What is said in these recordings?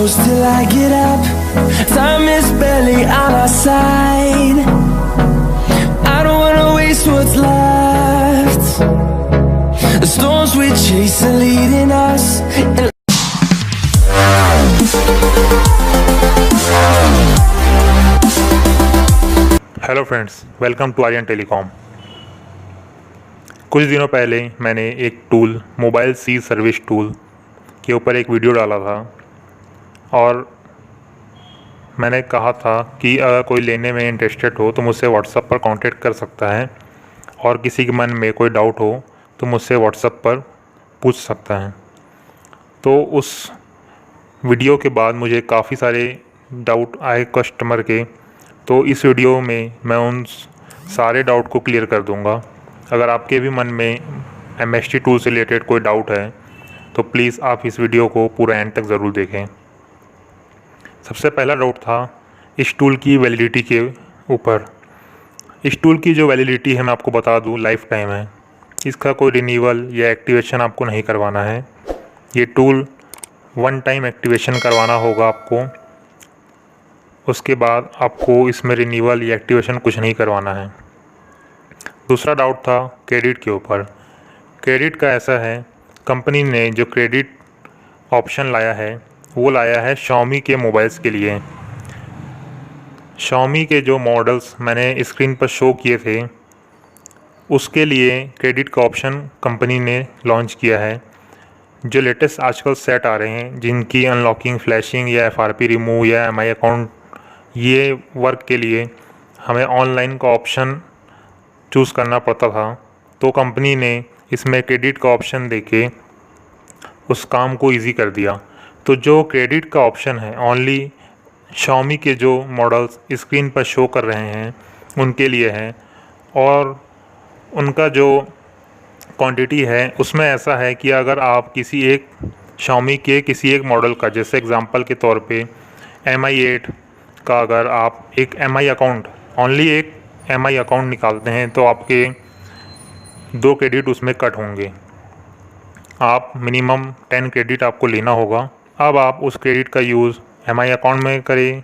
close till I get up. Time is barely on our side. I don't wanna waste what's left. The storms we chase are leading us. Hello friends, welcome to Aryan telecom. कुछ दिनों पहले मैंने एक tool mobile सी service tool के ऊपर एक video डाला था और मैंने कहा था कि अगर कोई लेने में इंटरेस्टेड हो तो मुझसे व्हाट्सएप पर कांटेक्ट कर सकता है और किसी के मन में कोई डाउट हो तो मुझसे व्हाट्सएप पर पूछ सकता है। तो उस वीडियो के बाद मुझे काफ़ी सारे डाउट आए कस्टमर के, तो इस वीडियो में मैं उन सारे डाउट को क्लियर कर दूंगा। अगर आपके भी मन में MST टूल से रिलेटेड कोई डाउट है तो प्लीज़ आप इस वीडियो को पूरा एंड तक ज़रूर देखें। सबसे पहला डाउट था इस टूल की वैलिडिटी के ऊपर। इस टूल की जो वैलिडिटी है मैं आपको बता दूं, लाइफ टाइम है। इसका कोई रिन्यूअल या एक्टिवेशन आपको नहीं करवाना है। ये टूल वन टाइम एक्टिवेशन करवाना होगा आपको, उसके बाद आपको इसमें रिन्यूअल या एक्टिवेशन कुछ नहीं करवाना है। दूसरा डाउट था क्रेडिट के ऊपर। क्रेडिट का ऐसा है, कंपनी ने जो क्रेडिट ऑप्शन लाया है वो लाया है Xiaomi के मोबाइल्स के लिए। Xiaomi के जो मॉडल्स मैंने स्क्रीन पर शो किए थे उसके लिए क्रेडिट का ऑप्शन कंपनी ने लॉन्च किया है। जो लेटेस्ट आजकल सेट आ रहे हैं जिनकी अनलॉकिंग, फ्लैशिंग या FRP रिमूव या MI अकाउंट, ये वर्क के लिए हमें ऑनलाइन का ऑप्शन चूज़ करना पड़ता था, तो कंपनी ने इसमें क्रेडिट का ऑप्शन देके उस काम को इजी कर दिया। तो जो क्रेडिट का ऑप्शन है ओनली Xiaomi के जो मॉडल्स स्क्रीन पर शो कर रहे हैं उनके लिए है, और उनका जो क्वांटिटी है उसमें ऐसा है कि अगर आप किसी एक Xiaomi के किसी एक मॉडल का, जैसे एग्जांपल के तौर पे MI 8 का अगर आप एक MI अकाउंट, ओनली एक MI अकाउंट निकालते हैं तो आपके 2 क्रेडिट उसमें कट होंगे। आप मिनिमम 10 क्रेडिट आपको लेना होगा। अब आप उस क्रेडिट का यूज़ MI अकाउंट में करें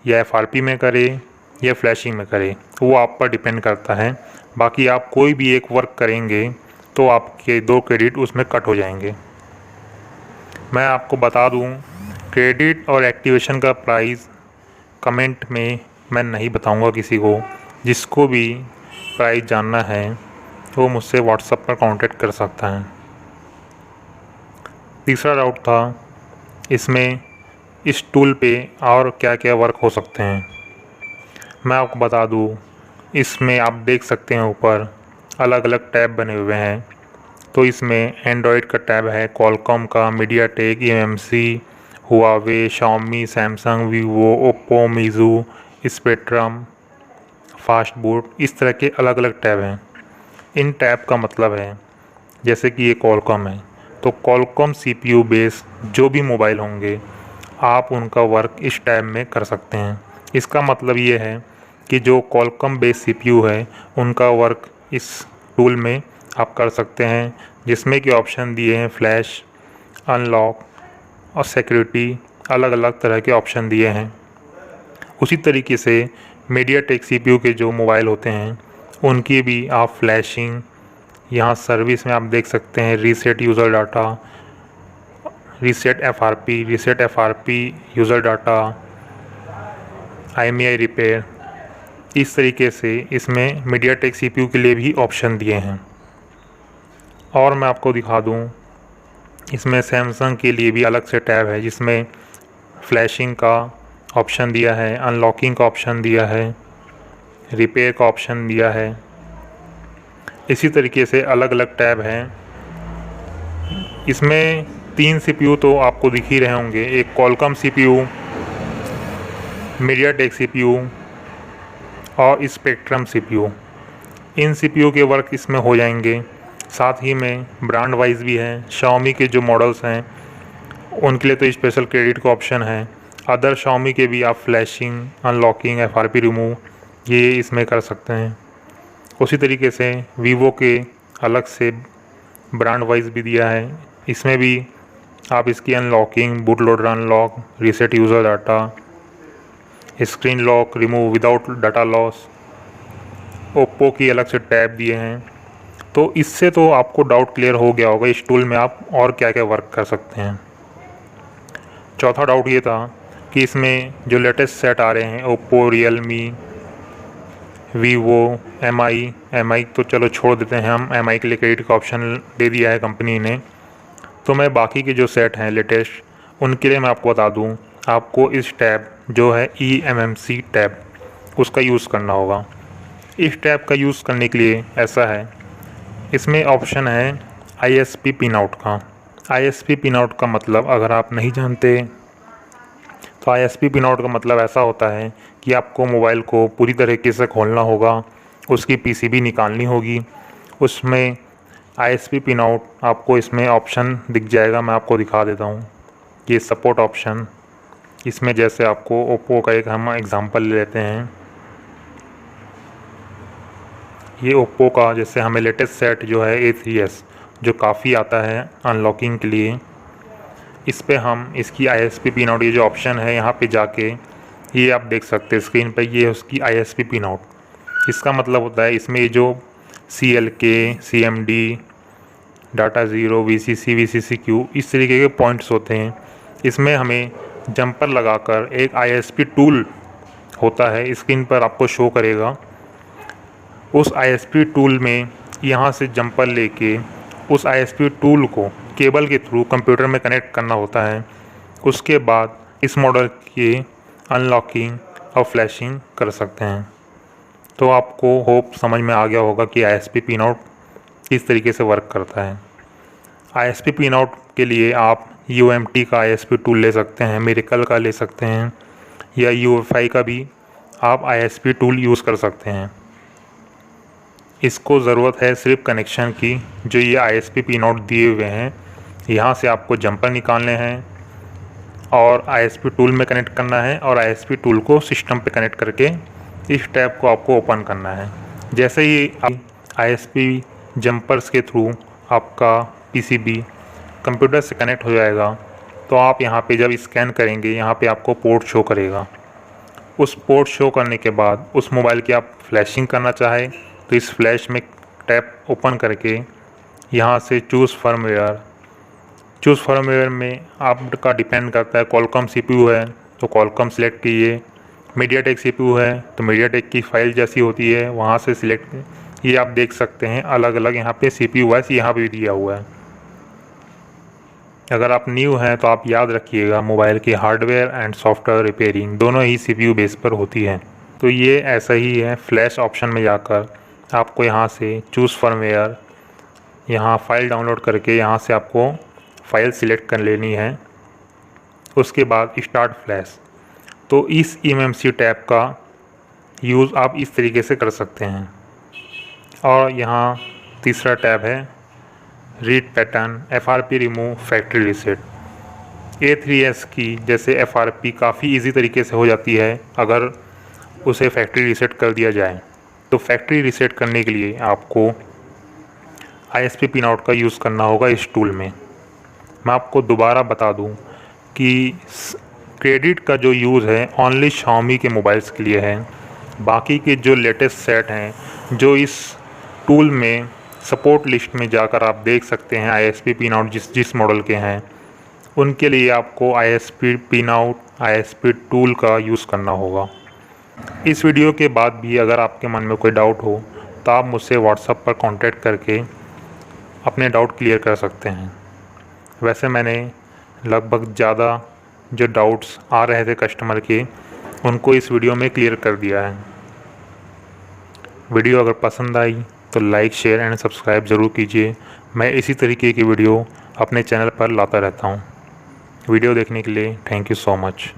या FRP में करें या फ्लैशिंग में करें, वो आप पर डिपेंड करता है। बाकी आप कोई भी एक वर्क करेंगे तो आपके 2 क्रेडिट उसमें कट हो जाएंगे। मैं आपको बता दूं, क्रेडिट और एक्टिवेशन का प्राइस कमेंट में मैं नहीं बताऊंगा किसी को। जिसको भी प्राइस जानना है वो मुझसे व्हाट्सएप पर कांटेक्ट कर सकता है। तीसरा डाउट था इसमें इस टूल पे और क्या क्या वर्क हो सकते हैं। मैं आपको बता दूं, इसमें आप देख सकते हैं ऊपर अलग अलग टैब बने हुए हैं। तो इसमें एंड्रॉयड का टैब है, कॉलकॉम का, MediaTek, EMC, Huawei, Xiaomi, Samsung, Vivo, Oppo, Meizu, Spectrum, fast boot, इस तरह के अलग अलग टैब हैं। इन टैब का मतलब है, जैसे कि ये कॉलकॉम है तो कॉलकॉम CPU बेस जो भी मोबाइल होंगे आप उनका वर्क इस टैब में कर सकते हैं। इसका मतलब ये है कि जो कॉलकॉम बेस CPU है उनका वर्क इस टूल में आप कर सकते हैं, जिसमें कि ऑप्शन दिए हैं फ्लैश, अनलॉक और सिक्योरिटी, अलग अलग तरह के ऑप्शन दिए हैं। उसी तरीके से मीडियाटेक CPU के जो मोबाइल होते हैं उनकी भी आप फ्लैशिंग, यहाँ सर्विस में आप देख सकते हैं reset user data, reset FRP user data, IMEI repair, इस तरीके से इसमें मीडियाटेक CPU के लिए भी ऑप्शन दिए हैं। और मैं आपको दिखा दूँ, इसमें सैमसंग के लिए भी अलग से टैब है जिसमें फ्लैशिंग का ऑप्शन दिया है, अनलॉकिंग का ऑप्शन दिया है, रिपेयर का ऑप्शन दिया है। इसी तरीके से अलग अलग टैब हैं। इसमें 3 CPU तो आपको दिख ही रहे होंगे, एक कॉलकॉम CPU, मीडियाटेक CPU और स्पेक्ट्रम CPU। इन CPU के वर्क इसमें हो जाएंगे। साथ ही में ब्रांड वाइज भी हैं। Xiaomi के जो मॉडल्स हैं उनके लिए तो स्पेशल क्रेडिट का ऑप्शन है। अदर Xiaomi के भी आप फ्लैशिंग, अनलॉकिंग, FRP रिमूव ये इसमें कर सकते हैं। उसी तरीके से वीवो के अलग से ब्रांड वाइज भी दिया है, इसमें भी आप इसकी unlocking, boot loader unlock, reset user data, screen lock, remove without data loss, Oppo की अलग से टैब दिए हैं। तो इससे तो आपको डाउट क्लियर हो गया होगा इस टूल में आप और क्या क्या वर्क कर सकते हैं। चौथा डाउट ये था कि इसमें जो लेटेस्ट सेट आ रहे हैं ओप्पो, रियलमी, वीवो, एमआई तो चलो छोड़ देते हैं, हम एमआई के लिए क्रेडिट का ऑप्शन दे दिया है कंपनी ने। तो मैं बाकी के जो सेट हैं लेटेस्ट उनके लिए मैं आपको बता दूं, आपको इस टैब जो है eMMC टैब उसका यूज़ करना होगा। इस टैब का यूज़ करने के लिए ऐसा है, इसमें ऑप्शन है ISP पिन आउट का। ISP पिन आउट का मतलब अगर आप नहीं जानते तो ISP पिन आउट का मतलब ऐसा होता है कि आपको मोबाइल को पूरी तरीके से खोलना होगा, उसकी PCB निकालनी होगी, उसमें ISP पिन आउट आपको इसमें ऑप्शन दिख जाएगा। मैं आपको दिखा देता हूँ ये सपोर्ट ऑप्शन। इसमें जैसे आपको ओप्पो का एक हम एग्ज़ाम्पल ले लेते हैं, ये ओप्पो का जैसे हमें लेटेस्ट सेट जो है A3s जो काफ़ी आता है अनलॉकिंग के लिए, इस पे हम इसकी ISP पिन आउट ये जो ऑप्शन है यहाँ पे जाके ये आप देख सकते हैं स्क्रीन पे, ये उसकी ISP पिन आउट। इसका मतलब होता है इसमें ये जो CLK, CMD, data zero, VCC, VCCQ इस तरीके के पॉइंट्स होते हैं। इसमें हमें जंपर लगाकर एक ISP टूल होता है, स्क्रीन पर आपको शो करेगा। उस ISP टूल में यहाँ से जंपर लेके उस ISP टूल को केबल के थ्रू कंप्यूटर में कनेक्ट करना होता है। उसके बाद इस मॉडल की अनलॉकिंग और फ्लैशिंग कर सकते हैं। तो आपको होप समझ में आ गया होगा कि ISP पिन आउट किस तरीके से वर्क करता है। ISP पिन आउट के लिए आप UMT का ISP टूल ले सकते हैं, मिरेकल का ले सकते हैं, या UEFI का भी आप ISP टूल यूज़ कर सकते हैं। इसको ज़रूरत है सिर्फ कनेक्शन की, जो ये ISP पिन आउट दिए हुए हैं यहाँ से आपको जंपर निकालने हैं और ISP टूल में कनेक्ट करना है और ISP टूल को सिस्टम पे कनेक्ट करके इस टैब को आपको ओपन करना है। जैसे ही ISP जंपर्स के थ्रू आपका PCB कंप्यूटर से कनेक्ट हो जाएगा तो आप यहाँ पे जब स्कैन करेंगे यहाँ पे आपको पोर्ट शो करेगा। उस पोर्ट शो करने के बाद उस मोबाइल की आप फ्लैशिंग करना चाहे तो इस फ्लैश में टैब ओपन करके यहाँ से चूज़ फर्मवेयर में आपका डिपेंड करता है। क्वालकॉम CPU है तो क्वालकॉम सिलेक्ट कीजिए, मीडियाटेक CPU है तो मीडियाटेक की फ़ाइल जैसी होती है वहाँ से सिलेक्ट। ये आप देख सकते हैं अलग अलग यहाँ पे CPU वाइज यहाँ भी दिया हुआ है। अगर आप न्यू हैं तो आप याद रखिएगा मोबाइल की हार्डवेयर एंड सॉफ्टवेयर रिपेयरिंग दोनों ही CPU बेस पर होती है। तो ये ऐसा ही है, फ्लैश ऑप्शन में जाकर आपको यहाँ से चूज़ फर्मवेयर, यहाँ फ़ाइल डाउनलोड करके यहाँ से आपको फ़ाइल सिलेक्ट कर लेनी है। उसके बाद स्टार्ट फ्लैश। तो इस eMMC टैब का यूज़ आप इस तरीके से कर सकते हैं। और यहाँ तीसरा टैब है read pattern, FRP remove, factory reset. A3s की जैसे FRP काफ़ी इजी तरीके से हो जाती है अगर उसे फैक्ट्री रीसेट कर दिया जाए। तो फैक्ट्री रीसेट करने के लिए आपको ISP पिन आउट का यूज़ करना होगा इस टूल में। मैं आपको दोबारा बता दूं कि क्रेडिट का जो यूज़ है ओनली Xiaomi के मोबाइल्स के लिए है। बाकी के जो लेटेस्ट सेट हैं जो इस टूल में सपोर्ट लिस्ट में जाकर आप देख सकते हैं ISP पिन आउट जिस मॉडल के हैं उनके लिए आपको ISP pin out, ISP tool का यूज़ करना होगा। इस वीडियो के बाद भी अगर आपके मन में कोई डाउट हो तो आप मुझसे व्हाट्सएप पर कांटेक्ट करके अपने डाउट क्लियर कर सकते हैं। वैसे मैंने लगभग ज़्यादा जो डाउट्स आ रहे थे कस्टमर के उनको इस वीडियो में क्लियर कर दिया है। वीडियो अगर पसंद आई तो लाइक, शेयर एंड सब्सक्राइब ज़रूर कीजिए। मैं इसी तरीके की वीडियो अपने चैनल पर लाता रहता हूँ। वीडियो देखने के लिए थैंक यू सो मच।